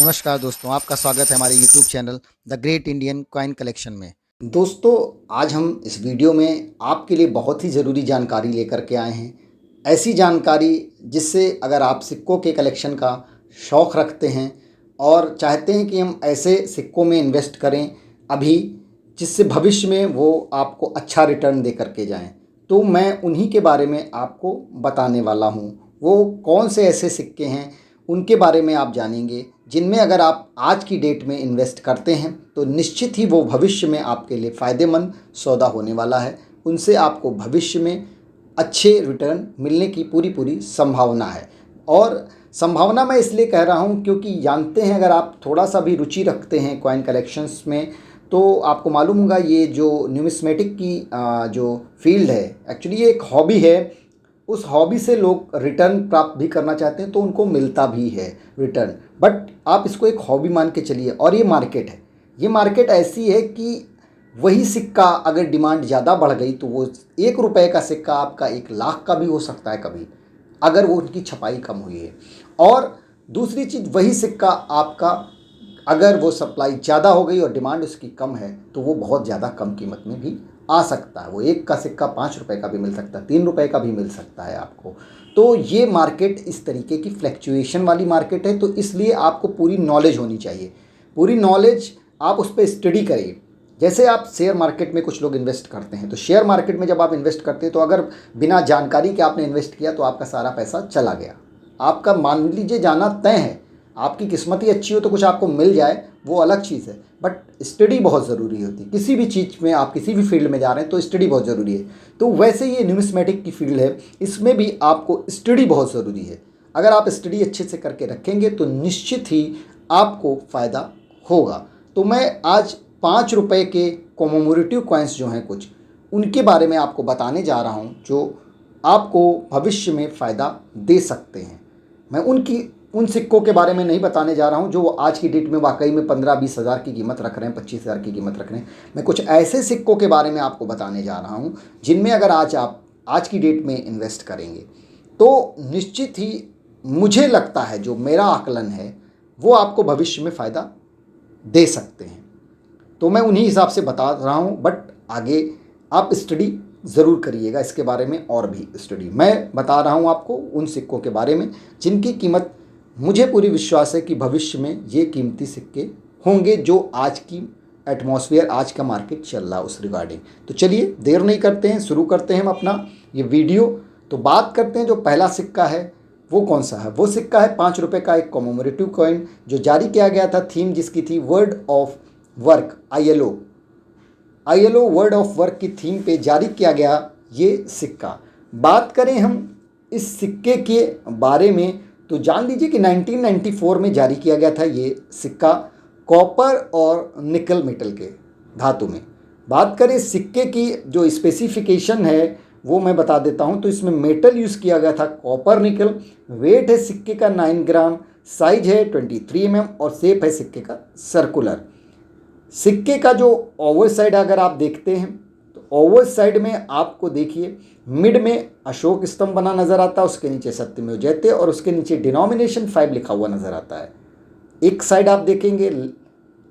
नमस्कार दोस्तों, आपका स्वागत है हमारे YouTube channel the great Indian coin collection में। दोस्तों, आज हम इस वीडियो में आपके लिए बहुत ही ज़रूरी जानकारी लेकर के आए हैं। ऐसी जानकारी जिससे अगर आप सिक्कों के कलेक्शन का शौक़ रखते हैं और चाहते हैं कि हम ऐसे सिक्कों में इन्वेस्ट करें अभी, जिससे भविष्य में वो आपको अच्छा रिटर्न दे करके जाएं, तो मैं उन्हीं के बारे में आपको बताने वाला हूं। वो कौन से ऐसे सिक्के हैं, उनके बारे में आप जानेंगे, जिनमें अगर आप आज की डेट में इन्वेस्ट करते हैं तो निश्चित ही वो भविष्य में आपके लिए फ़ायदेमंद सौदा होने वाला है। उनसे आपको भविष्य में अच्छे रिटर्न मिलने की पूरी पूरी संभावना है। और संभावना मैं इसलिए कह रहा हूँ क्योंकि जानते हैं, अगर आप थोड़ा सा भी रुचि रखते हैं कॉइन कलेक्शंस में, तो आपको मालूम होगा ये जो न्यूमिस्मेटिक की जो फील्ड है, एक्चुअली ये एक हॉबी है। उस हॉबी से लोग रिटर्न प्राप्त भी करना चाहते हैं तो उनको मिलता भी है रिटर्न। बट आप इसको एक हॉबी मान के चलिए। और ये मार्केट है, ये मार्केट ऐसी है कि वही सिक्का अगर डिमांड ज़्यादा बढ़ गई तो वो 1 रुपये का सिक्का आपका 1 लाख का भी हो सकता है कभी, अगर वो उनकी छपाई कम हुई है। और दूसरी चीज़, वही सिक्का आपका अगर वो सप्लाई ज़्यादा हो गई और डिमांड उसकी कम है तो वो बहुत ज़्यादा कम कीमत में भी आ सकता है। वो एक का सिक्का 5 रुपये का भी मिल सकता है, 3 रुपये का भी मिल सकता है आपको। तो ये मार्केट इस तरीके की फ्लैक्चुएशन वाली मार्केट है, तो इसलिए आपको पूरी नॉलेज होनी चाहिए। पूरी नॉलेज, आप उस पर स्टडी करिए। जैसे आप शेयर मार्केट में कुछ लोग इन्वेस्ट करते हैं, तो शेयर मार्केट में जब आप इन्वेस्ट करते हैं तो अगर बिना जानकारी के आपने इन्वेस्ट किया तो आपका सारा पैसा चला गया। आपका मान लीजिए जाना तय है, आपकी किस्मत ही अच्छी हो तो कुछ आपको मिल जाए, वो अलग चीज़ है। बट स्टडी बहुत ज़रूरी होती है। किसी भी चीज़ में आप किसी भी फील्ड में जा रहे हैं तो स्टडी बहुत ज़रूरी है। तो वैसे ये न्यूमिस्मेटिक की फील्ड है, इसमें भी आपको स्टडी बहुत ज़रूरी है। अगर आप स्टडी अच्छे से करके रखेंगे तो निश्चित ही आपको फ़ायदा होगा। तो मैं आज 5 रुपये के कॉमेमोरेटिव कॉइन्स जो हैं कुछ, उनके बारे में आपको बताने जा रहा हूँ, जो आपको भविष्य में फ़ायदा दे सकते हैं। मैं उन सिक्कों के बारे में नहीं बताने जा रहा हूँ जो आज की डेट में वाकई में 15-20 हज़ार की कीमत रख रहे हैं, 25 हज़ार की कीमत रख रहे हैं। मैं कुछ ऐसे सिक्कों के बारे में आपको बताने जा रहा हूँ जिनमें अगर आप आज की डेट में इन्वेस्ट करेंगे तो निश्चित ही, मुझे लगता है, जो मेरा आकलन है, वो आपको भविष्य में फ़ायदा दे सकते हैं। तो मैं उन्हीं हिसाब से बता रहा हूँ। बट आगे आप स्टडी ज़रूर करिएगा इसके बारे में, और भी स्टडी। मैं बता रहा हूँ आपको उन सिक्कों के बारे में जिनकी कीमत, मुझे पूरी विश्वास है कि भविष्य में ये कीमती सिक्के होंगे, जो आज की एटमॉस्फेयर, आज का मार्केट चल रहा है उस रिगार्डिंग। तो चलिए देर नहीं करते हैं, शुरू करते हैं हम अपना ये वीडियो। तो बात करते हैं जो पहला सिक्का है वो कौन सा है। वो सिक्का है 5 रुपये का एक कॉमेमोरेटिव कॉइन, जो जारी किया गया था, थीम जिसकी थी word of work, ILO word of work की थीम पे जारी किया गया ये सिक्का। बात करें हम इस सिक्के के बारे में तो जान लीजिए कि 1994 में जारी किया गया था ये सिक्का, कॉपर और निकल मेटल के धातु में। बात करें इस सिक्के की जो स्पेसिफिकेशन है वो मैं बता देता हूँ। तो इसमें मेटल यूज़ किया गया था कॉपर निकल, वेट है सिक्के का 9 ग्राम, साइज है 23 mm और शेप है सिक्के का सर्कुलर। सिक्के का जो ओवर साइड अगर आप देखते हैं तो ओवर साइड में आपको देखिए मिड में अशोक स्तंभ बना नज़र आता है, उसके नीचे सत्यमेव जयते और उसके नीचे डिनोमिनेशन 5 लिखा हुआ नज़र आता है। एक साइड आप देखेंगे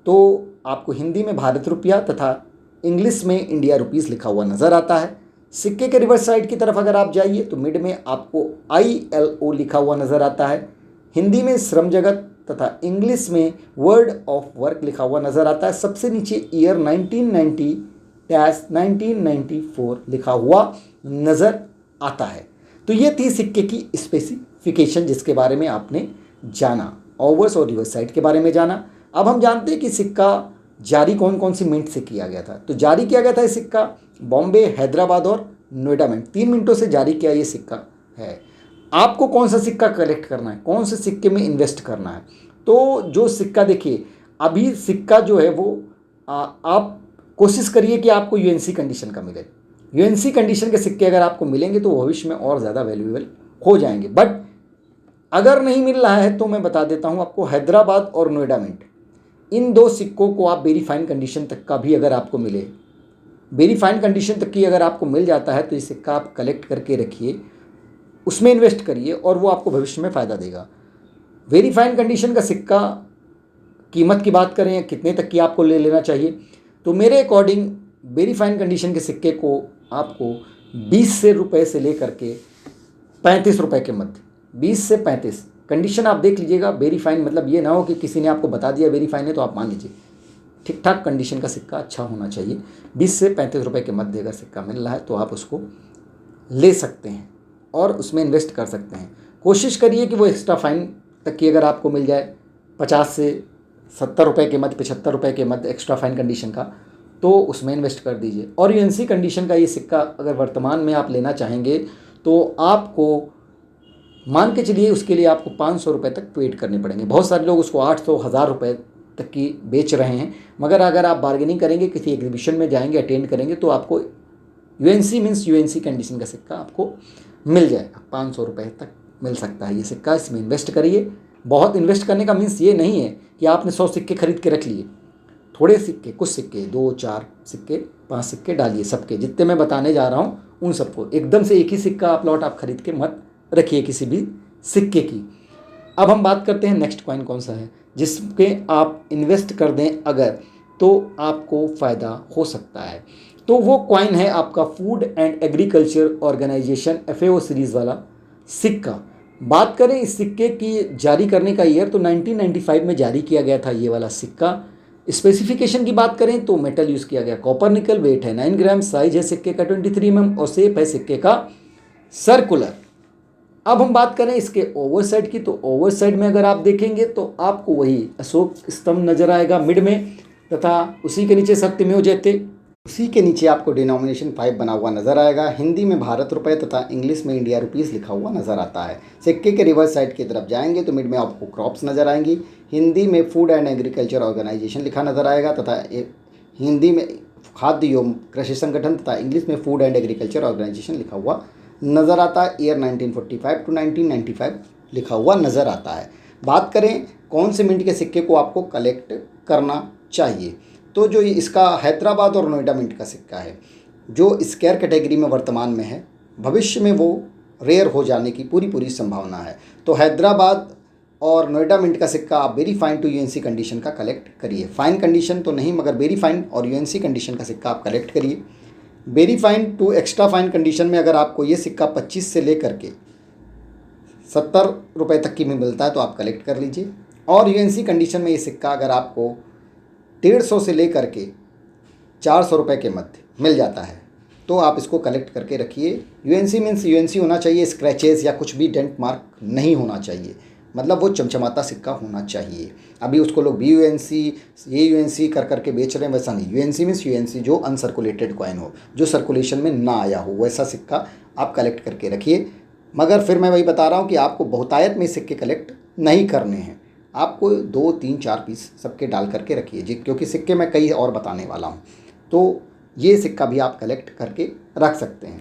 तो आपको हिंदी में भारत रुपया तथा इंग्लिश में इंडिया रुपीज़ लिखा हुआ नज़र आता है। सिक्के के रिवर्स साइड की तरफ अगर आप जाइए तो मिड में आपको ILO लिखा हुआ नज़र आता है, हिंदी में श्रम जगत तथा इंग्लिश में वर्ड ऑफ वर्क लिखा हुआ नज़र आता है। सबसे नीचे ईयर 1990-1994 लिखा हुआ नज़र आता है। तो ये थी सिक्के की स्पेसिफिकेशन जिसके बारे में आपने जाना, ओवर्स और रिवर्स साइड के बारे में जाना। अब हम जानते हैं कि सिक्का जारी कौन कौन सी मिंट से किया गया था। तो जारी किया गया था ये सिक्का बॉम्बे, हैदराबाद और नोएडा में, 3 मिनटों से जारी किया ये सिक्का है। आपको कौन सा सिक्का कलेक्ट करना है, कौन से सिक्के में इन्वेस्ट करना है। तो जो सिक्का देखिए, अभी सिक्का जो है वो आप कोशिश करिए कि आपको UNC कंडीशन का मिले। UNC कंडीशन के सिक्के अगर आपको मिलेंगे तो भविष्य में और ज़्यादा वैल्यूएबल हो जाएंगे। बट अगर नहीं मिल रहा है तो मैं बता देता हूँ आपको, हैदराबाद और नोएडा मिंट, इन 2 सिक्कों को आप वेरी फाइन कंडीशन तक का भी अगर आपको मिले, वेरी फाइन कंडीशन तक की अगर आपको मिल जाता है तो ये सिक्का आप कलेक्ट करके रखिए, उसमें इन्वेस्ट करिए और वो आपको भविष्य में फ़ायदा देगा। वेरी फाइन कंडीशन का सिक्का कीमत की बात करें कितने तक की आपको ले लेना चाहिए, तो मेरे अकॉर्डिंग वेरी फाइन कंडीशन के सिक्के को आपको 20 रुपये से लेकर के 35 रुपये के मध्य, 20 से 35 कंडीशन आप देख लीजिएगा। वेरी फाइन मतलब ये ना हो कि किसी ने आपको बता दिया वेरी फाइन है तो आप मान लीजिए, ठीक ठाक कंडीशन का सिक्का अच्छा होना चाहिए। 20 से 35 रुपये के मध्य अगर सिक्का मिल रहा है तो आप उसको ले सकते हैं और उसमें इन्वेस्ट कर सकते हैं। कोशिश करिए कि वो एक्स्ट्रा फाइन तक की अगर आपको मिल जाए 50 से 70 रुपये के मध्य, 75 रुपये के मध्य एक्स्ट्रा फाइन कंडीशन का, तो उसमें इन्वेस्ट कर दीजिए। और यूएनसी कंडीशन का ये सिक्का अगर वर्तमान में आप लेना चाहेंगे तो आपको मान के चलिए उसके लिए आपको 500 रुपये तक वेट करने पड़ेंगे। बहुत सारे लोग उसको 800 1000 रुपये तक की बेच रहे हैं, मगर अगर आप बार्गेनिंग करेंगे, किसी एग्जीबिशन में जाएंगे, अटेंड करेंगे, तो आपको यूएनसी मीन्स यूएनसी कंडीशन का सिक्का आपको मिल जाएगा। 500 रुपये तक मिल सकता है ये सिक्का। इसमें इन्वेस्ट करिए। बहुत इन्वेस्ट करने का मीन्स ये नहीं है कि आपने 100 सिक्के खरीद के रख लिए। थोड़े सिक्के, कुछ सिक्के, 2 4 सिक्के, 5 सिक्के डालिए। सबके जितने मैं बताने जा रहा हूँ उन सबको, एकदम से एक ही सिक्का आप लॉट आप खरीद के मत रखिए किसी भी सिक्के की। अब हम बात करते हैं नेक्स्ट कॉइन कौन सा है जिसके आप इन्वेस्ट कर दें अगर, तो आपको फ़ायदा हो सकता है। तो वो कॉइन है आपका food and agriculture organization FAO series वाला सिक्का। बात करें इस सिक्के की जारी करने का ईयर, तो 1995 में जारी किया गया था ये वाला सिक्का। स्पेसिफिकेशन की बात करें तो मेटल यूज़ किया गया कॉपर निकल, वेट है 9 ग्राम, साइज है सिक्के का 23 mm और शेप है सिक्के का सर्कुलर। अब हम बात करें इसके ओवर साइड की, तो ओवर साइड में अगर आप देखेंगे तो आपको वही अशोक स्तंभ नजर आएगा मिड में, तथा उसी के नीचे सत्यमेव जयते, उसी के नीचे आपको डिनोमिनेशन 5 बना हुआ नजर आएगा। हिंदी में भारत रुपये तथा इंग्लिश में इंडिया रुपीज़ लिखा हुआ नजर आता है। सिक्के के रिवर्स साइड की तरफ जाएंगे तो मिड में आपको क्रॉप्स नजर आएंगी। हिंदी में फूड एंड एग्रीकल्चर ऑर्गेनाइजेशन लिखा नजर आएगा, तथा हिंदी में खाद्य एवं कृषि संगठन, तथा इंग्लिश में फूड एंड एग्रीकल्चर ऑर्गेनाइजेशन लिखा हुआ नज़र आता है। ईयर 1945 टू 1995 लिखा हुआ नज़र आता है। बात करें कौन से मिंट के सिक्के को आपको कलेक्ट करना चाहिए, तो जो इसका हैदराबाद और नोएडा मिंट का सिक्का है जो स्केयर कैटेगरी में वर्तमान में है, भविष्य में वो रेयर हो जाने की पूरी संभावना है। तो हैदराबाद और नोएडा मिंट का सिक्का आप very fine to UNC condition का कलेक्ट करिए। फाइन कंडीशन तो नहीं, मगर वेरी फाइन और यूएनसी कंडीशन का सिक्का आप कलेक्ट करिए। Very fine to extra fine condition में अगर आपको ये सिक्का 25 से लेकर के 70 रुपये तक की में मिलता है तो आप कलेक्ट कर लीजिए। और यूएनसी कंडीशन में ये सिक्का अगर आपको 150 से लेकर के 400 रुपये के मध्य मिल जाता है तो आप इसको कलेक्ट करके रखिए। यूएनसी मीन्स यूएनसी होना चाहिए, स्क्रैचेस या कुछ भी डेंट मार्क नहीं होना चाहिए, मतलब वो चमचमाता सिक्का होना चाहिए। अभी उसको लोग BUNC ये यूएनसी कर करके बेच रहे हैं, वैसा नहीं। यूएनसी मीन्स यूएनसी जो अनसर्कुलेटेड कॉइन हो, जो सर्कुलेशन में ना आया हो, वैसा सिक्का आप कलेक्ट करके रखिए। मगर फिर मैं वही बता रहा हूँ कि आपको बहुतायत में सिक्के कलेक्ट नहीं करने हैं, आपको 2 3 4 पीस सबके डाल करके रखिए जी, क्योंकि सिक्के मैं कई और बताने वाला हूँ। तो ये सिक्का भी आप कलेक्ट करके रख सकते हैं।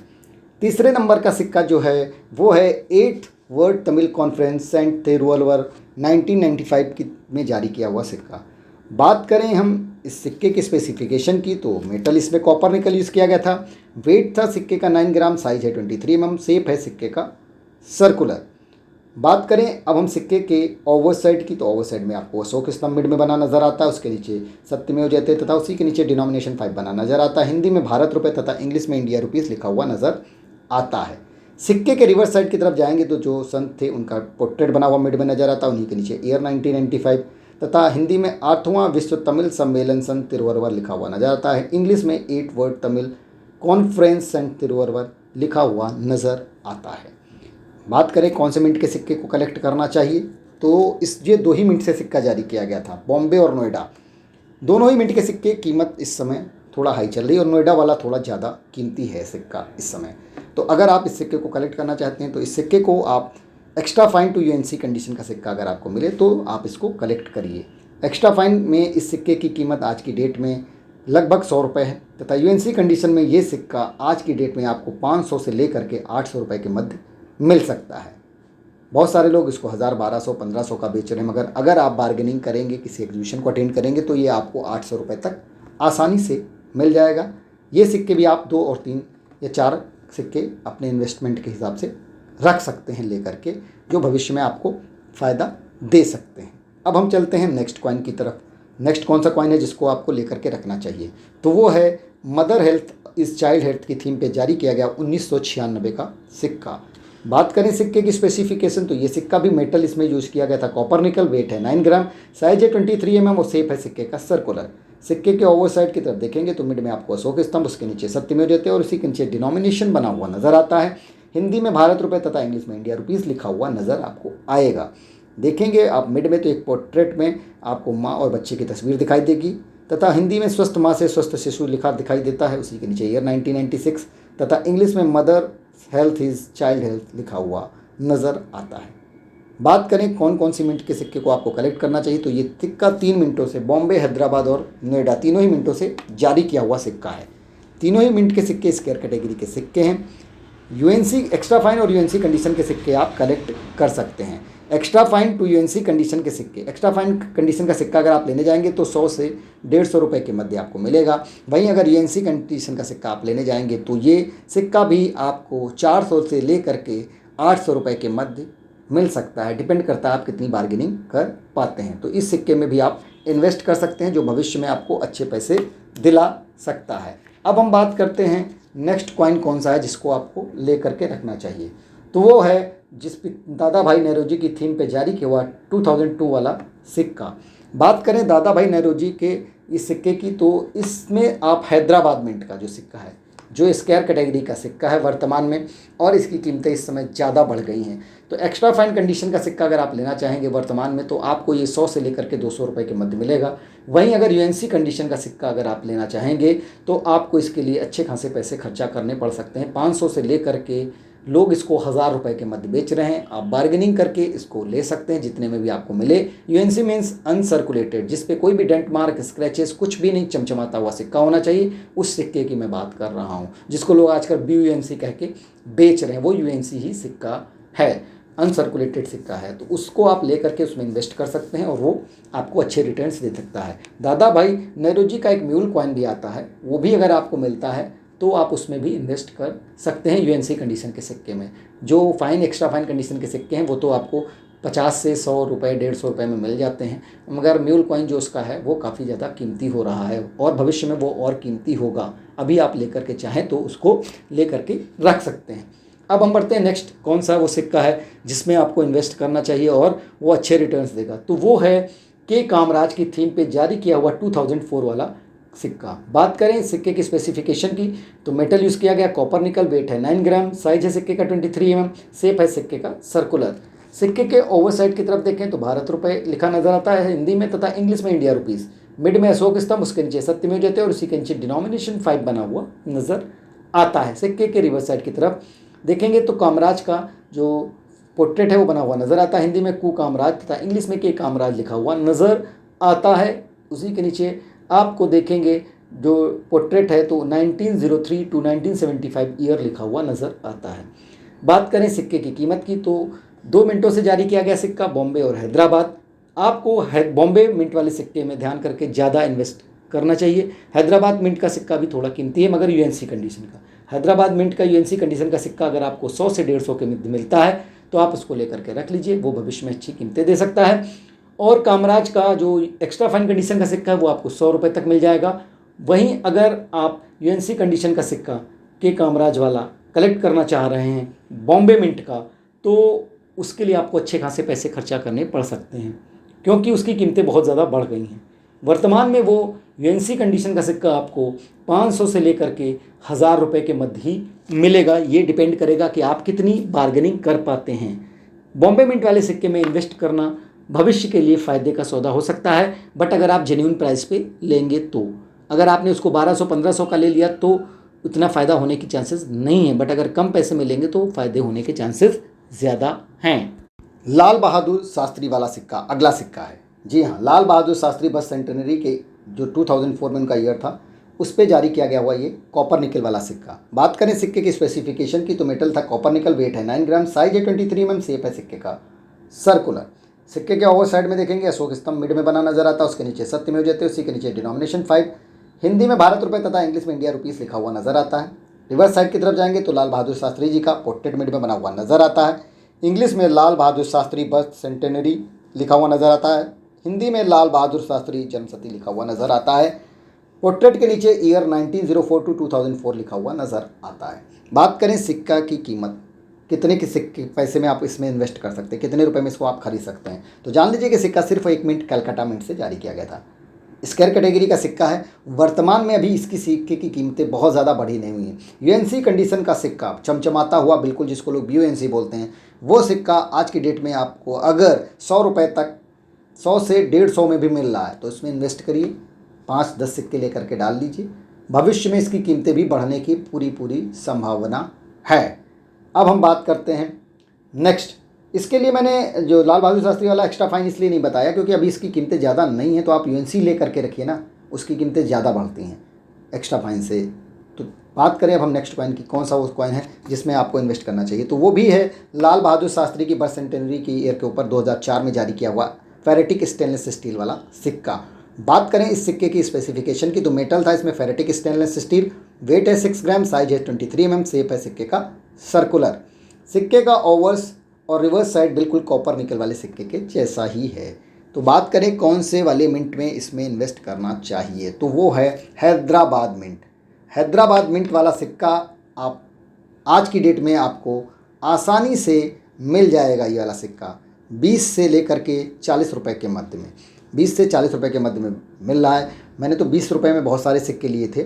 तीसरे नंबर का सिक्का जो है वो है 8th world Tamil conference saint Thiruvalluvar 1995 की में जारी किया हुआ सिक्का। बात करें हम इस सिक्के की स्पेसिफिकेशन की, तो मेटल इसमें कॉपर निकल यूज़ किया गया था। वेट था सिक्के का 9 ग्राम, साइज है 23 mm, शेप है सिक्के का सर्कुलर। बात करें अब हम सिक्के के ओवर साइड की, तो ओवर साइड में आपको अशोक स्तंभ मिड में बना नजर आता है, उसके नीचे सत्यमेव जयते तथा उसी के नीचे डिनोमिनेशन 5 बना नजर आता है। हिंदी में भारत रुपये तथा इंग्लिश में इंडिया रुपीज़ लिखा हुआ नजर आता है। सिक्के के रिवर्स साइड की तरफ जाएंगे तो जो संत थे उनका पोर्ट्रेट बना हुआ मिड में नजर आता है, उन्हीं के नीचे ईयर 1995 तथा हिंदी में 8वां विश्व तमिल सम्मेलन संत तिरुवल्लुवर लिखा हुआ नजर आता है। इंग्लिश में 8 world Tamil conference saint Thiruvalluvar लिखा हुआ नजर आता है। बात करें कौन से मिंट के सिक्के को कलेक्ट करना चाहिए, तो ये 2 ही मिंट से सिक्का जारी किया गया था, बॉम्बे और नोएडा। दोनों ही मिंट के सिक्के कीमत इस समय थोड़ा हाई चल रही है और नोएडा वाला थोड़ा ज़्यादा कीमती है सिक्का इस समय। तो अगर आप इस सिक्के को कलेक्ट करना चाहते हैं तो इस सिक्के को आप extra fine to UNC condition का सिक्का अगर आपको मिले तो आप इसको कलेक्ट करिए। एक्स्ट्रा फाइन में इस सिक्के की कीमत आज की डेट में लगभग 100 रुपये है, तथा यूएनसी कंडीशन में ये सिक्का आज की डेट में आपको 500 से लेकर के 800 रुपये के मध्य मिल सकता है। बहुत सारे लोग इसको 1000, 1200, 1500 का बेच रहे हैं, मगर अगर आप बार्गेनिंग करेंगे, किसी एग्जीबिशन को अटेंड करेंगे तो ये आपको 800 रुपये तक आसानी से मिल जाएगा। ये सिक्के भी आप 2 और 3 या 4 सिक्के अपने इन्वेस्टमेंट के हिसाब से रख सकते हैं लेकर के, जो भविष्य में आपको फ़ायदा दे सकते हैं। अब हम चलते हैं नेक्स्ट कॉइन की तरफ। नेक्स्ट कौन सा कॉइन है जिसको आपको लेकर के रखना चाहिए, तो वो है मदर हेल्थ इस चाइल्ड हेल्थ की थीम पे जारी किया गया 1996 का सिक्का। बात करें सिक्के की स्पेसिफिकेशन, तो ये सिक्का भी मेटल इसमें यूज़ किया गया था, कॉपर निकल, वेट है 9 ग्राम, साइज है 23 mm और शेप है सिक्के का सर्कुलर। सिक्के के ओवर साइड की तरफ देखेंगे तो मिड में आपको अशोक स्तंभ, उसके नीचे सत्यमेव जयते और उसी के नीचे डिनोमिनेशन बना हुआ नजर आता है। हिंदी में भारत रुपये तथा इंग्लिश में इंडिया रुपीज़ लिखा हुआ नजर आपको आएगा। देखेंगे आप मिड में तो एक पोर्ट्रेट में आपको माँ और बच्चे की तस्वीर दिखाई देगी तथा हिंदी में स्वस्थ माँ से स्वस्थ शिशु लिखा दिखाई देता है, उसी के नीचे ईयर 1996 तथा इंग्लिश में mother health is child health लिखा हुआ नज़र आता है। बात करें कौन कौन सी मिंट के सिक्के को आपको कलेक्ट करना चाहिए, तो ये सिक्का 3 मिनटों से बॉम्बे, हैदराबाद और नोएडा तीनों ही मिनटों से जारी किया हुआ सिक्का है। तीनों ही मिंट के सिक्के स्क्वायर कैटेगरी के सिक्के हैं। यूएनसी एक्स्ट्रा फाइन और यूएनसी कंडीशन के सिक्के आप कलेक्ट कर सकते हैं। Extra fine to UNC condition के सिक्के, एक्स्ट्रा फाइन कंडीशन का सिक्का अगर आप लेने जाएंगे तो 100 से 150 रुपये के मध्य आपको मिलेगा। वहीं अगर यूएनसी कंडीशन का सिक्का आप लेने जाएंगे तो ये सिक्का भी आपको 400 से लेकर के 800 रुपये के मध्य मिल सकता है, डिपेंड करता है आप कितनी बार्गेनिंग कर पाते हैं। तो इस सिक्के में भी आप इन्वेस्ट कर सकते हैं जो भविष्य में आपको अच्छे पैसे दिला सकता है। अब हम बात करते हैं नेक्स्ट कॉइन कौन सा है जिसको आपको ले करके रखना चाहिए, तो वो है जिस पे दादा भाई नेहरूजी की थीम पे जारी किया हुआ 2002 वाला सिक्का। बात करें दादा भाई नेहरूजी के इस सिक्के की, तो इसमें आप हैदराबाद मिंट का जो सिक्का है, जो स्क्वायर कैटेगरी का सिक्का है वर्तमान में, और इसकी कीमतें इस समय ज़्यादा बढ़ गई हैं। तो एक्स्ट्रा फाइन कंडीशन का सिक्का अगर आप लेना चाहेंगे वर्तमान में तो आपको ये 100 से लेकर के 200 रुपये के मध्य मिलेगा। वहीं अगर यूएनसी कंडीशन का सिक्का अगर आप लेना चाहेंगे तो आपको इसके लिए अच्छे खासे पैसे खर्चा करने पड़ सकते हैं। 500 से लेकर के लोग इसको 1000 रुपये के मध्य बेच रहे हैं। आप बार्गेनिंग करके इसको ले सकते हैं जितने में भी आपको मिले। यूएनसी मीन्स अनसर्कुलेटेड, जिस पे कोई भी डेंट मार्क स्क्रैचेस कुछ भी नहीं, चमचमाता हुआ सिक्का होना चाहिए। उस सिक्के की मैं बात कर रहा हूँ जिसको लोग आजकल BUNC कह के बेच रहे हैं, वो यूएनसी ही सिक्का है, अनसर्कुलेटेड सिक्का है। तो उसको आप ले करके उसमें इन्वेस्ट कर सकते हैं और वो आपको अच्छे रिटर्न्स दे सकता है। दादा भाई नेहरूजी का एक म्यूल कॉइन भी आता है, वो भी अगर आपको मिलता है तो आप उसमें भी इन्वेस्ट कर सकते हैं यूएनसी कंडीशन के सिक्के में। जो फाइन एक्स्ट्रा फाइन कंडीशन के सिक्के हैं वो तो आपको 50 से 100 रुपये 150 रुपये में मिल जाते हैं, मगर म्यूल कॉइन जो उसका है वो काफ़ी ज़्यादा कीमती हो रहा है और भविष्य में वो और कीमती होगा। अभी आप लेकर के चाहें तो उसको लेकर के रख सकते हैं। अब हम बढ़ते हैं नेक्स्ट कौन सा वो सिक्का है जिसमें आपको इन्वेस्ट करना चाहिए और वो अच्छे रिटर्न्स देगा, तो वो है के कामराज की थीम पे जारी किया हुआ 2004 वाला सिक्का। बात करें सिक्के की स्पेसिफिकेशन की, तो मेटल यूज़ किया गया, कॉपर निकल, वेट है 9 ग्राम, साइज है सिक्के का 23 mm, शेप है सिक्के का सर्कुलर। सिक्के के ओवर साइड की तरफ देखें तो भारत रुपये लिखा नजर आता है हिंदी में तथा इंग्लिश में इंडिया रुपीज़। मिड में अशोक स्तंभ, उसके नीचे सत्यमेव जयते और उसी के नीचे डिनोमिनेशन 5 बना हुआ नजर आता है। सिक्के के रिवर्स साइड की तरफ देखेंगे तो कामराज का जो पोर्ट्रेट है वो बना हुआ नजर आता है, हिंदी में कु कामराज तथा इंग्लिश में के कामराज लिखा हुआ नजर आता है। उसी के नीचे आपको देखेंगे जो पोर्ट्रेट है तो 1903 टू 1975 ईयर लिखा हुआ नज़र आता है। बात करें सिक्के की कीमत की, तो 2 मिनटों से जारी किया गया सिक्का, बॉम्बे और हैदराबाद। आपको बॉम्बे मिंट वाले सिक्के में ध्यान करके ज़्यादा इन्वेस्ट करना चाहिए। हैदराबाद मिंट का सिक्का भी थोड़ा कीमती है मगर यूएनसी कंडीशन का। हैदराबाद मिंट का यूएनसी कंडीशन का सिक्का अगर आपको 100 से 150 के मध्य मिलता है तो आप उसको लेकर के रख लीजिए, वो भविष्य में अच्छी कीमतें दे सकता है। और कामराज का जो एक्स्ट्रा फाइन कंडीशन का सिक्का है वो आपको 100 रुपये तक मिल जाएगा। वहीं अगर आप यूएनसी कंडीशन का सिक्का के कामराज वाला कलेक्ट करना चाह रहे हैं बॉम्बे मिंट का, तो उसके लिए आपको अच्छे खासे पैसे खर्चा करने पड़ सकते हैं क्योंकि उसकी कीमतें बहुत ज़्यादा बढ़ गई हैं। वर्तमान में वो यूएनसी कंडीशन का सिक्का आपको 500 से लेकर के 1000 रुपये के मध्य ही मिलेगा। ये डिपेंड करेगा कि आप कितनी बार्गेनिंग कर पाते हैं। बॉम्बे मिंट वाले सिक्के में इन्वेस्ट करना भविष्य के लिए फ़ायदे का सौदा हो सकता है, बट अगर आप जेन्युइन प्राइस पे लेंगे तो। अगर आपने उसको 1200-1500 का ले लिया तो उतना फ़ायदा होने की चांसेस नहीं है, बट अगर कम पैसे में लेंगे तो फ़ायदे होने के चांसेस ज़्यादा हैं। लाल बहादुर शास्त्री वाला सिक्का अगला सिक्का है। जी हाँ, लाल बहादुर शास्त्री बस सेंटेनरी के जो 2004 में उनका ईयर था उस पर जारी किया गया हुआ ये कॉपर निकल वाला सिक्का। बात करें सिक्के की स्पेसिफिकेशन की, तो मेटल था कॉपर निकल, वेट है 9 ग्राम, साइज है 23 mm, शेप है सिक्के का सर्कुलर। सिक्के के ओवर साइड में देखेंगे अशोक स्तंभ मिड में बना नजर आता है, उसके नीचे सत्यमेव जयते, उसी के नीचे डिनोमिनेशन 5, हिंदी में भारत रुपये तथा इंग्लिश में इंडिया रुपीज़ लिखा हुआ नजर आता है। रिवर्स साइड की तरफ जाएंगे तो लाल बहादुर शास्त्री जी का पोर्ट्रेट मिड में बना हुआ नजर आता है। इंग्लिश में लाल बहादुर शास्त्री बस सेंटेनरी लिखा हुआ नजर आता है। हिंदी में लाल बहादुर शास्त्री जन्मशती लिखा हुआ नज़र आता है। पोर्ट्रेट के नीचे ईयर 1904 टू 2004 लिखा हुआ नज़र आता है। बात करें सिक्का की कीमत, कितने के सिक्के पैसे में आप इसमें इन्वेस्ट कर सकते हैं, कितने रुपए में इसको आप खरीद सकते हैं, तो जान लीजिए कि सिक्का सिर्फ 1 मिनट कलकत्ता मिंट से जारी किया गया था। स्क्वायर कैटेगरी का सिक्का है। वर्तमान में अभी इसकी सिक्के की कीमतें बहुत ज़्यादा बढ़ी नहीं हुई हैं। यूएनसी कंडीशन का सिक्का, चमचमाता हुआ, बिल्कुल जिसको लोग BUNC बोलते हैं, वो सिक्का आज की डेट में आपको अगर 100 रुपये तक, 100 से 150 में भी मिल रहा है तो इसमें इन्वेस्ट करिए। 5-10 सिक्के लेकर के डाल लीजिए। भविष्य में इसकी कीमतें भी बढ़ने की पूरी संभावना है। अब हम बात करते हैं नेक्स्ट। इसके लिए मैंने जो लाल बहादुर शास्त्री वाला एक्स्ट्रा फाइन इसलिए नहीं बताया क्योंकि अभी इसकी कीमतें ज़्यादा नहीं है, तो आप UNC ले करके रखिए ना, उसकी कीमतें ज़्यादा बढ़ती हैं एक्स्ट्रा फाइन से। तो बात करें अब हम नेक्स्ट कॉइन की, कौन सा वो कॉइन है जिसमें आपको इन्वेस्ट करना चाहिए, तो वो भी है लाल बहादुर शास्त्री की बर्थ सेंटेनरी की ईयर के ऊपर 2004 में जारी किया हुआ फेरेटिक स्टेनलेस स्टील वाला सिक्का। बात करें इस सिक्के की स्पेसिफिकेशन की, तो मेटल था इसमें फेरेटिक स्टेनलेस स्टील, वेट है 6 ग्राम, साइज है 23 mm, शेप है सिक्के का सर्कुलर। सिक्के का ओवर्स और रिवर्स साइड बिल्कुल कॉपर निकल वाले सिक्के के जैसा ही है। तो बात करें कौन से वाले मिंट में इसमें इन्वेस्ट करना चाहिए, तो वो है हैदराबाद मिंट। हैदराबाद मिंट वाला सिक्का आप आज की डेट में आपको आसानी से मिल जाएगा। ये वाला सिक्का 20 से लेकर के 40 रुपये के मध्य में, 20 से 40 रुपये के मध्य में मिल रहा है। मैंने तो 20 रुपये में बहुत सारे सिक्के लिए थे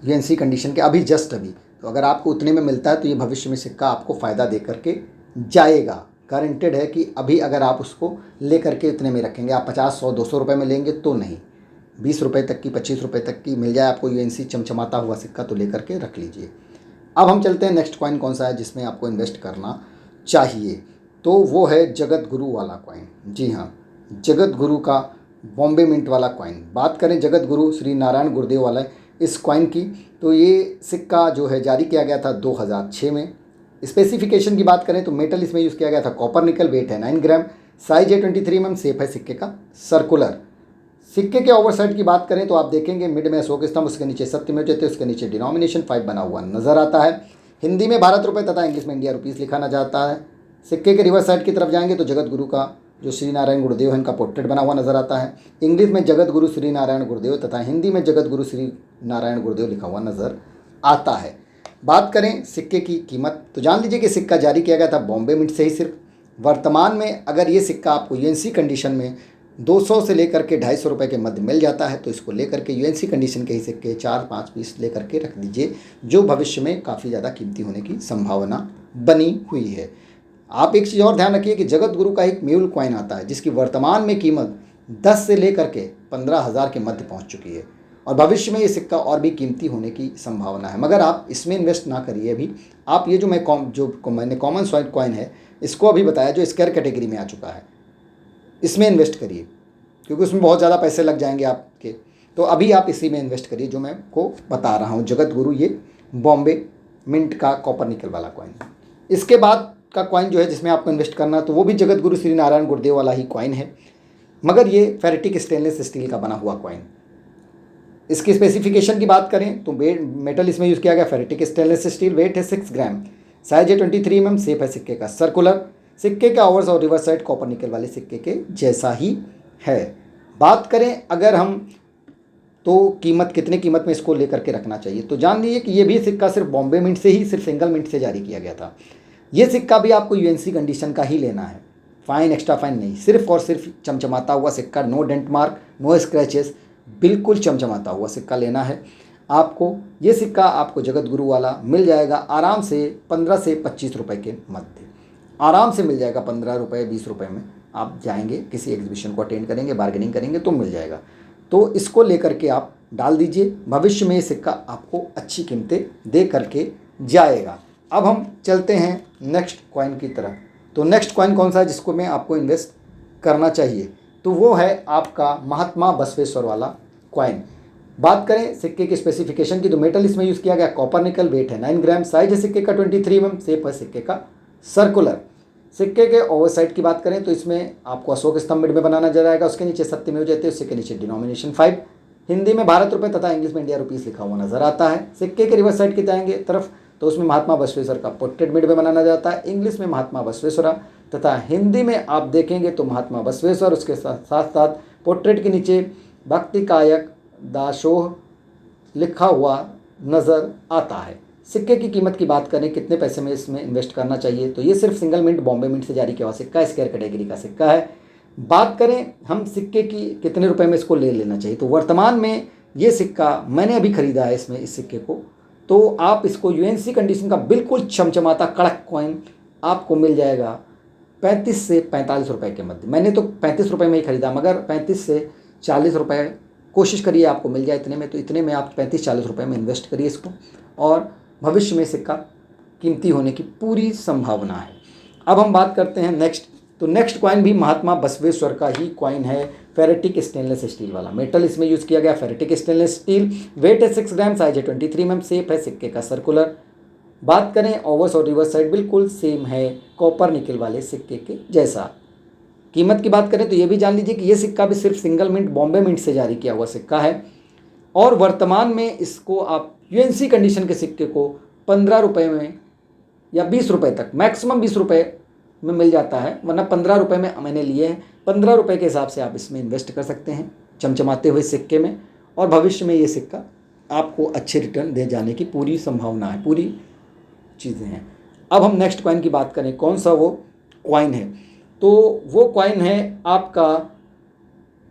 UNC कंडीशन के, अभी जस्ट अभी। तो अगर आपको उतने में मिलता है तो ये भविष्य में सिक्का आपको फ़ायदा दे करके जाएगा। गारंटेड है कि अभी अगर आप उसको ले करके इतने में रखेंगे, आप 50, 100, 200 रुपये में लेंगे तो नहीं, 20 रुपये तक की, 25 रुपये तक की मिल जाए आपको UNC चमचमाता हुआ सिक्का, तो ले करके रख लीजिए। अब हम चलते हैं नेक्स्ट कॉइन कौन सा है जिसमें आपको इन्वेस्ट करना चाहिए, तो वो है जगत गुरु वाला कॉइन। जी हाँ, जगत गुरु का बॉम्बे मिंट वाला कॉइन। बात करें जगत गुरु श्री नारायण गुरुदेव वाला इस कॉइन की, तो ये सिक्का जो है जारी किया गया था 2006 में। स्पेसिफिकेशन की बात करें तो मेटल इसमें यूज़ किया गया था कॉपर निकल, वेट है 9 ग्राम, साइज है 23 mm, शेप है सिक्के का सर्कुलर। सिक्के के ओवरसाइड की बात करें तो आप देखेंगे मिड में अशोक स्तंभ, उसके नीचे सत्यमेव जयते, उसके नीचे डिनोमिनेशन 5 बना हुआ नजर आता है। हिंदी में भारत रुपये तथा इंग्लिश में इंडिया रुपीस लिखा ना जाता है। सिक्के के रिवर्स साइड की तरफ जाएंगे तो जगत गुरु का जो श्री नारायण गुरुदेव है इनका पोर्ट्रेट बना हुआ नजर आता है। इंग्लिश में जगत गुरु श्री नारायण गुरुदेव तथा हिंदी में जगत गुरु श्री नारायण गुरुदेव लिखा हुआ नजर आता है। बात करें सिक्के की कीमत, तो जान लीजिए कि सिक्का जारी किया गया था बॉम्बे मिंट से ही सिर्फ। वर्तमान में अगर ये सिक्का आपको UNC कंडीशन में 200 से लेकर के 250 रुपये के मध्य मिल जाता है तो इसको लेकर के UNC कंडीशन के ही सिक्के 4-5 पीस ले करके रख दीजिए, जो भविष्य में काफ़ी ज़्यादा कीमती होने की संभावना बनी हुई है। आप एक चीज़ और ध्यान रखिए कि जगत गुरु का एक म्यूल कॉइन आता है जिसकी वर्तमान में कीमत 10 से लेकर के 15,000 के मध्य पहुंच चुकी है और भविष्य में ये सिक्का और भी कीमती होने की संभावना है। मगर आप इसमें इन्वेस्ट ना करिए अभी। आप ये जो मैंने कॉमन सॉइल कॉइन है इसको अभी बताया जो स्क्वायर कैटेगरी में आ चुका है, इसमें इन्वेस्ट करिए क्योंकि उसमें बहुत ज़्यादा पैसे लग जाएंगे आपके। तो अभी आप इसी में इन्वेस्ट करिए जो मैं आपको बता रहा हूँ, जगत गुरु ये बॉम्बे मिंट का कॉपर निकल वाला कॉइन। इसके बाद का कॉइन जो है जिसमें आपको इन्वेस्ट करना है तो वो भी जगत गुरु श्री नारायण गुरुदेव वाला ही कॉइन है, मगर ये फेरेटिक स्टेनलेस स्टील का बना हुआ कॉइन। इसकी स्पेसिफिकेशन की बात करें तो मेटल इसमें यूज़ किया गया फेरेटिक स्टेनलेस स्टील, वेट है 6 ग्राम, साइज है 23 mm, शेप है सिक्के का सर्कुलर। सिक्के का ओवर्स और रिवर्स साइड कॉपर निकल वाले सिक्के के जैसा ही है। बात करें अगर हम तो कीमत, कितने कीमत में इसको लेकर के रखना चाहिए, तो जान लीजिए कि ये भी सिक्का सिर्फ बॉम्बे मिंट से ही, सिर्फ सिंगल मिंट से जारी किया गया था। ये सिक्का भी आपको UNC कंडीशन का ही लेना है, फाइन एक्स्ट्रा फाइन नहीं, सिर्फ और सिर्फ चमचमाता हुआ सिक्का, no dent mark, no scratches, बिल्कुल चमचमाता हुआ सिक्का लेना है आपको। ये सिक्का आपको जगत गुरु वाला मिल जाएगा आराम से 15 से 25 रुपये के मध्य, आराम से मिल जाएगा। 15 रुपये 20 रुपये में आप जाएंगे, किसी एग्जीबिशन को अटेंड करेंगे, बार्गेनिंग करेंगे तो मिल जाएगा। तो इसको लेकर के आप डाल दीजिए, भविष्य में ये सिक्का आपको अच्छी कीमतें दे करके जाएगा। अब हम चलते हैं नेक्स्ट कॉइन की तरफ। तो नेक्स्ट कॉइन कौन सा है जिसको मैं आपको इन्वेस्ट करना चाहिए, तो वो है आपका महात्मा बसवेश्वर वाला कॉइन। बात करें सिक्के की स्पेसिफिकेशन की तो मेटल इसमें यूज़ किया गया कॉपर निकल, वेट है 9 ग्राम, साइज है सिक्के का 23 mm, शेप है सिक्के का सर्कुलर। सिक्के के ओवरसाइड की बात करें तो इसमें आपको अशोक स्तंभ मिड में बनाना जाएगा, उसके नीचे सत्यमेव जयते, उसके नीचे डिनोमिनेशन 5, हिंदी में भारत रुपये तथा इंग्लिश में इंडिया रुपीस लिखा हुआ नजर आता है। सिक्के के रिवर्स साइड की जाएंगे तरफ तो उसमें महात्मा बसवेश्वर का पोर्ट्रेट मिड में बनाना जाता है, इंग्लिश में महात्मा बसवेश्वरा, तथा हिंदी में आप देखेंगे तो महात्मा बसवेश्वर, उसके साथ साथ पोर्ट्रेट के नीचे भक्ति कायक दासोह लिखा हुआ नज़र आता है। सिक्के की कीमत की बात करें, कितने पैसे में इसमें इन्वेस्ट करना चाहिए, तो ये सिर्फ सिंगल मिंट बॉम्बे मिंट से जारी किया हुआ सिक्का स्क्वायर कैटेगरी का सिक्का है। बात करें हम सिक्के की कितने रुपए में इसको ले लेना चाहिए, तो वर्तमान में ये सिक्का मैंने अभी ख़रीदा है इसमें इस सिक्के को, तो आप इसको यूएनसी कंडीशन का बिल्कुल चमचमाता कड़क कॉइन आपको मिल जाएगा 35 से 45 रुपए के मध्य। मैंने तो 35 रुपए में ही ख़रीदा, मगर 35 से 40 रुपए कोशिश करिए आपको मिल जाए इतने में, तो इतने में आप 35-40 रुपए में इन्वेस्ट करिए इसको, और भविष्य में सिक्का कीमती होने की पूरी संभावना है। अब हम बात करते हैं नेक्स्ट, तो नेक्स्ट कॉइन भी महात्मा बसवेश्वर का ही कॉइन है, फेरेटिक स्टेनलेस स्टील वाला। मेटल इसमें यूज़ किया गया फेरेटिक स्टेनलेस स्टील, वेट है 6 ग्राम, साइज है 23 mm, शेप है सिक्के का सर्कुलर। बात करें ओवर्स और रिवर्स साइड बिल्कुल सेम है कॉपर निकल वाले सिक्के के जैसा। कीमत की बात करें तो ये भी जान लीजिए कि ये सिक्का भी सिर्फ सिंगल मिंट बॉम्बे मिंट से जारी किया हुआ सिक्का है, और वर्तमान में इसको आप यूएनसी कंडीशन के सिक्के को 15 रुपये में या 20 रुपये तक, मैक्सिमम 20 रुपये में मिल जाता है, वरना 15 रुपये में मैंने लिए हैं। 15 रुपये के हिसाब से आप इसमें इन्वेस्ट कर सकते हैं चमचमाते हुए सिक्के में, और भविष्य में ये सिक्का आपको अच्छे रिटर्न दे जाने की पूरी संभावना है, पूरी चीज़ें हैं। अब हम नेक्स्ट कॉइन की बात करें, कौन सा वो कॉइन है, तो वो कॉइन है आपका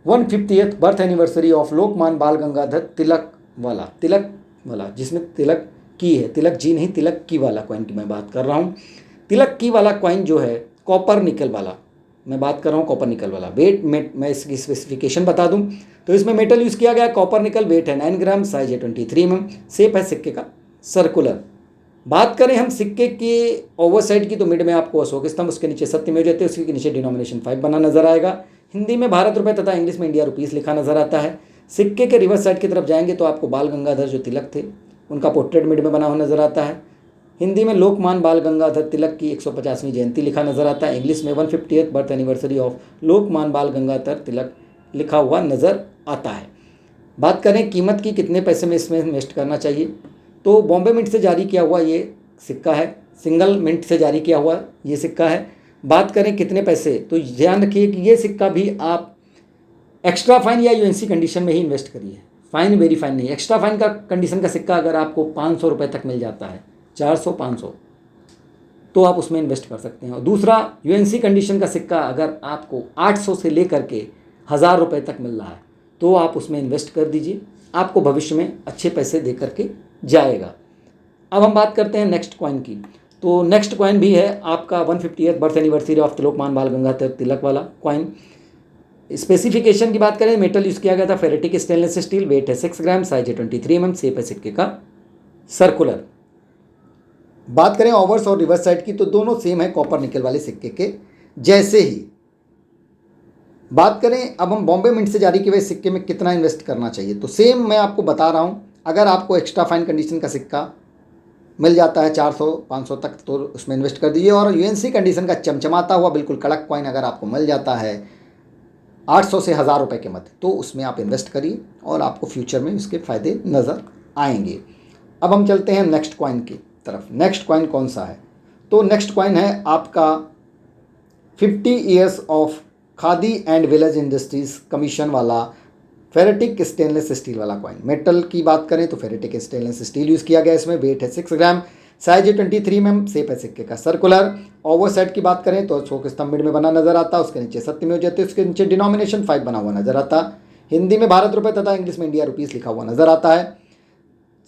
150th बर्थ एनिवर्सरी ऑफ लोकमान बाल गंगाधर तिलक वाला, जिसमें तिलक की है, तिलक जी नहीं, तिलक की वाला कॉइन की मैं बात कर रहा हूँ। तिलक की वाला कॉइन जो है कॉपर निकल वाला मैं बात कर रहा हूँ, कॉपर निकल वाला। वेट मैं इसकी स्पेसिफिकेशन बता दूँ तो इसमें मेटल यूज़ किया गया कॉपर निकल, वेट है 9 ग्राम, साइज है 23 mm, शेप है सिक्के का सर्कुलर। बात करें हम सिक्के के ओवर साइड की, तो मिड में आपको अशोक स्तंभ, उसके नीचे सत्यमेव जयते, उसके नीचे डिनोमिनेशन 5 बना नजर आएगा। हिंदी में भारत रुपये तथा इंग्लिश में इंडिया रुपीस लिखा नजर आता है। सिक्के के रिवर्स साइड की तरफ जाएंगे तो आपको बाल गंगाधर जो तिलक थे उनका पोर्ट्रेट मिड में बना हुआ नजर आता है। हिंदी में लोकमान बाल गंगाधर तिलक की 150वीं जयंती लिखा नजर आता है। इंग्लिश में 150th बर्थ एनिवर्सरी ऑफ लोकमान बाल गंगाधर तिलक लिखा हुआ नजर आता है। बात करें कीमत की, कितने पैसे में इसमें इन्वेस्ट करना चाहिए, तो बॉम्बे मिंट से जारी किया हुआ ये सिक्का है, सिंगल मिंट से जारी किया हुआ ये सिक्का है। बात करें कितने पैसे, तो ध्यान रखिए कि ये सिक्का भी आप एक्स्ट्रा फाइन या यूएनसी कंडीशन में ही इन्वेस्ट करिए, फाइन वेरी फाइन नहीं। एक्स्ट्रा फाइन का कंडीशन का सिक्का अगर आपको 500 रुपये तक मिल जाता है, 400-500, तो आप उसमें इन्वेस्ट कर सकते हैं। और दूसरा यूएनसी कंडीशन का सिक्का अगर आपको 800 से लेकर के 1000 रुपये तक मिल रहा है तो आप उसमें इन्वेस्ट कर दीजिए, आपको भविष्य में अच्छे पैसे दे करके जाएगा। अब हम बात करते हैं नेक्स्ट कॉइन की, तो नेक्स्ट कॉइन भी है आपका 150th बर्थ एनिवर्सरी ऑफ लोकमान बाल गंगाधर तिलक वाला कॉइन। स्पेसिफिकेशन की बात करें, मेटल यूज़ किया गया था फेरेटिक स्टेनलेस स्टील, वेट है 6 ग्राम, साइज है 23 mm, शेप है सिक्के का सर्कुलर। बात करें ओवर्स और रिवर्स साइड की, तो दोनों सेम है कॉपर निकल वाले सिक्के के जैसे ही। बात करें अब हम बॉम्बे मिंट से जारी किए हुए सिक्के में कितना इन्वेस्ट करना चाहिए, तो सेम मैं आपको बता रहा हूँ। अगर आपको एक्स्ट्रा फाइन कंडीशन का सिक्का मिल जाता है 400-500 तक तो उसमें इन्वेस्ट कर दीजिए, और यूएनसी कंडीशन का चमचमाता हुआ बिल्कुल कड़क कॉइन अगर आपको मिल जाता है 800 से 1000 रुपये के मध्य, तो उसमें आप इन्वेस्ट करिए और आपको फ्यूचर में इसके फ़ायदे नज़र आएंगे। अब हम चलते हैं नेक्स्ट कॉइन की तरफ। नेक्स्ट कॉइन कौन सा है, तो नेक्स्ट कॉइन है आपका 50 years of khadi and village industries commission वाला फेरेटिक स्टेनलेस स्टील वाला कॉइन। मेटल की बात करें तो फेरेटिक स्टेनलेस स्टील यूज़ किया गया, इसमें वेट है 6 ग्राम, साइज है 23 mm, शेप है सिक्के का सर्कुलर। ओवर साइड की बात करें तो अशोक स्तंभ मिड में बना नजर आता है, उसके नीचे सत्यमेव जयते, उसके नीचे डिनोमिनेशन 5 बना हुआ नजर आता है। हिंदी में भारत रुपये तथा इंग्लिश में इंडिया रुपीस लिखा हुआ नजर आता है।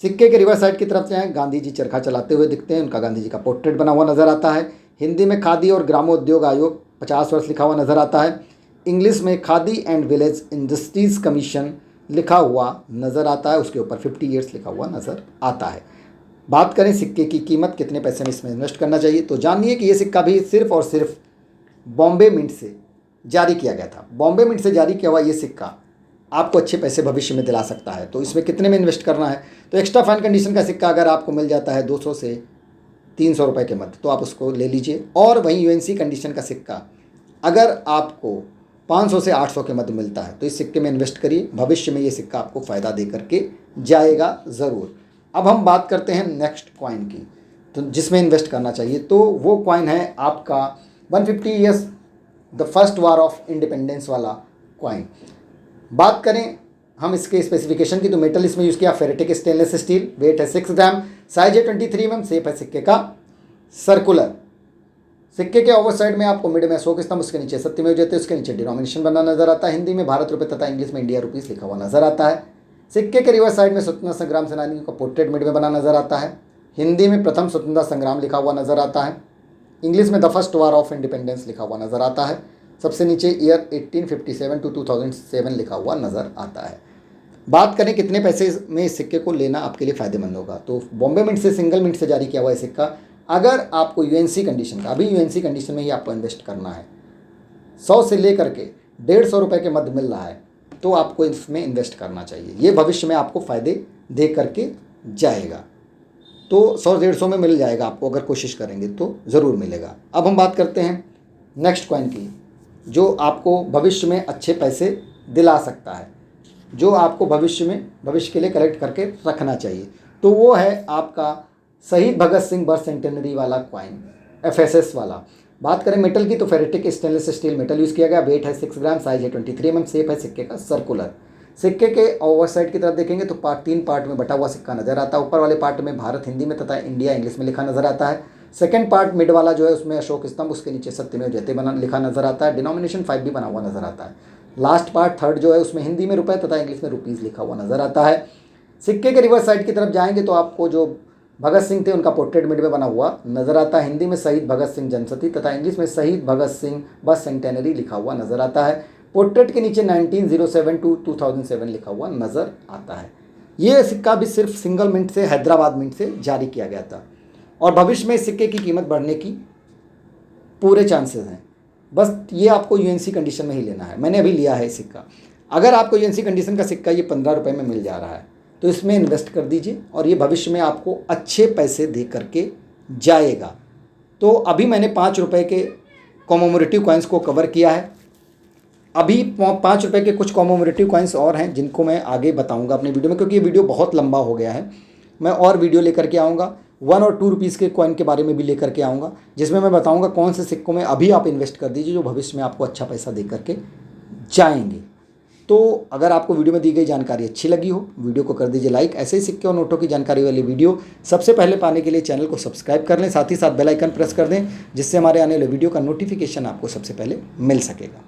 सिक्के के रिवर्स साइड की तरफ जाएँ, गांधी जी चरखा चलाते हुए दिखते हैं, उनका गांधी जी का पोर्ट्रेट बना हुआ नजर आता है। हिंदी में खादी और ग्रामोद्योग आयोग 50 वर्ष लिखा हुआ नजर आता है। इंग्लिश में khadi and village industries commission लिखा हुआ नज़र आता है, उसके ऊपर 50 ईयर्स लिखा हुआ नज़र आता है। बात करें सिक्के की कीमत, कितने पैसे में इसमें इन्वेस्ट करना चाहिए, तो जानिए कि ये सिक्का भी सिर्फ और सिर्फ बॉम्बे मिंट से जारी किया गया था। बॉम्बे मिंट से जारी किया हुआ ये सिक्का आपको अच्छे पैसे भविष्य में दिला सकता है, तो इसमें कितने में इन्वेस्ट करना है, तो एक्स्ट्रा फाइन कंडीशन का सिक्का अगर आपको मिल जाता है 200 से 300 रुपये के मध्य तो आप उसको ले लीजिए। और वहीं यूएनसी कंडीशन का सिक्का अगर आपको 500 से 800 के मध्य मिलता है तो इस सिक्के में इन्वेस्ट करिए, भविष्य में ये सिक्का आपको फ़ायदा दे करके जाएगा ज़रूर। अब हम बात करते हैं नेक्स्ट कॉइन की, तो जिसमें इन्वेस्ट करना चाहिए, तो वो कॉइन है आपका 150 years the first war of independence वाला कॉइन। बात करें हम इसके स्पेसिफिकेशन की तो मेटल इसमें यूज़ किया फेरेटिक स्टेनलेस स्टील, वेट है 6 ग्राम, साइज है 23 mm, शेप है सिक्के का सर्कुलर। सिक्के के ओवर साइड में आपको मिड में अशोक स्तंभ, उसके नीचे सत्यमेव जयते, उसके नीचे डिनोमिनेशन बना नजर आता है। हिंदी में भारत रुपये तथा इंग्लिश में इंडिया रुपीस लिखा हुआ नजर आता है। सिक्के के रिवर्स साइड में स्वतंत्रता संग्राम सेनानी का पोर्ट्रेट मिड में बना नजर आता है। हिंदी में प्रथम स्वतंत्रता संग्राम लिखा हुआ नजर आता है। इंग्लिश में the first war of independence लिखा हुआ नजर आता है। सबसे नीचे ईयर 1857 to 2007 लिखा हुआ नजर आता है। बात करें कितने पैसे में इस सिक्के को लेना आपके लिए फ़ायदेमंद होगा, तो बॉम्बे मिंट से सिंगल मिंट से जारी किया हुआ है सिक्का। अगर आपको यूएनसी कंडीशन का, अभी यूएनसी कंडीशन में ही आपको इन्वेस्ट करना है, 100 से लेकर के 150 रुपये के मध्य मिल रहा है, तो आपको इसमें इन्वेस्ट करना चाहिए। ये भविष्य में आपको फ़ायदे दे करके जाएगा। तो 100-150 में मिल जाएगा आपको, अगर कोशिश करेंगे तो ज़रूर मिलेगा। अब हम बात करते हैं नेक्स्ट कॉइन की, जो आपको भविष्य में अच्छे पैसे दिला सकता है, जो आपको भविष्य के लिए कलेक्ट करके रखना चाहिए। तो वो है आपका शहीद भगत सिंह बर्थ सेंटेनरी वाला कॉइन, FSS वाला। बात करें मेटल की तो ferritic stainless steel metal use किया गया, वेट है 6 ग्राम, साइज है 23 mm, शेप है सिक्के का सर्कुलर। सिक्के के ओवर साइड की तरफ देखेंगे तो 3 पार्ट में बटा हुआ सिक्का नजर आता है। ऊपर वाले पार्ट में भारत हिंदी में तथा इंडिया इंग्लिश में लिखा नजर आता है। सेकंड पार्ट मिड वाला जो है उसमें अशोक स्तंभ, उसके नीचे सत्यमेव जयते बना लिखा नजर आता है। डिनोमिनेशन 5 भी बना हुआ नजर आता है। लास्ट पार्ट थर्ड जो है उसमें हिंदी में रुपए तथा इंग्लिश में रुपीज़ लिखा हुआ नजर आता है। सिक्के के रिवर्स साइड की तरफ जाएंगे तो आपको जो भगत सिंह थे उनका पोर्ट्रेट मिड में बना हुआ नजर आता है। हिंदी में शहीद भगत सिंह जनशती तथा इंग्लिश में शहीद भगत सिंह बर्थ सेंटेनरी लिखा हुआ नजर आता है। पोर्ट्रेट के नीचे 1907 to 2007 लिखा हुआ नजर आता है। ये सिक्का भी सिर्फ सिंगल मिंट से, हैदराबाद मिंट से जारी किया गया था और भविष्य में इस सिक्के की कीमत बढ़ने की पूरे चांसेस हैं। बस ये आपको यूएनसी कंडीशन में ही लेना है। मैंने अभी लिया है सिक्का। अगर आपको यूएनसी कंडीशन का सिक्का ये 15 रुपये में मिल जा रहा है तो इसमें इन्वेस्ट कर दीजिए और ये भविष्य में आपको अच्छे पैसे दे करके जाएगा। तो अभी मैंने 5 रुपये के कॉमोमोरेटिव कॉइन्स को कवर किया है। अभी 5 रुपये के कुछ कॉमोमोरेटिव कॉइन्स और हैं जिनको मैं आगे बताऊंगा अपने वीडियो में, क्योंकि ये वीडियो बहुत लंबा हो गया है। मैं और वीडियो लेकर के आऊँगा, 1 और 2 रुपीज़ के कॉइन के बारे में भी लेकर के आऊँगा, जिसमें मैं बताऊँगा कौन से सिक्कों में अभी आप इन्वेस्ट कर दीजिए जो भविष्य में आपको अच्छा पैसा दे करके जाएंगे। तो अगर आपको वीडियो में दी गई जानकारी अच्छी लगी हो, वीडियो को कर दीजिए लाइक। ऐसे ही सिक्के और नोटों की जानकारी वाली वीडियो सबसे पहले पाने के लिए चैनल को सब्सक्राइब कर लें, साथ ही साथ बेल आइकन प्रेस कर दें, जिससे हमारे आने वाले वीडियो का नोटिफिकेशन आपको सबसे पहले मिल सकेगा।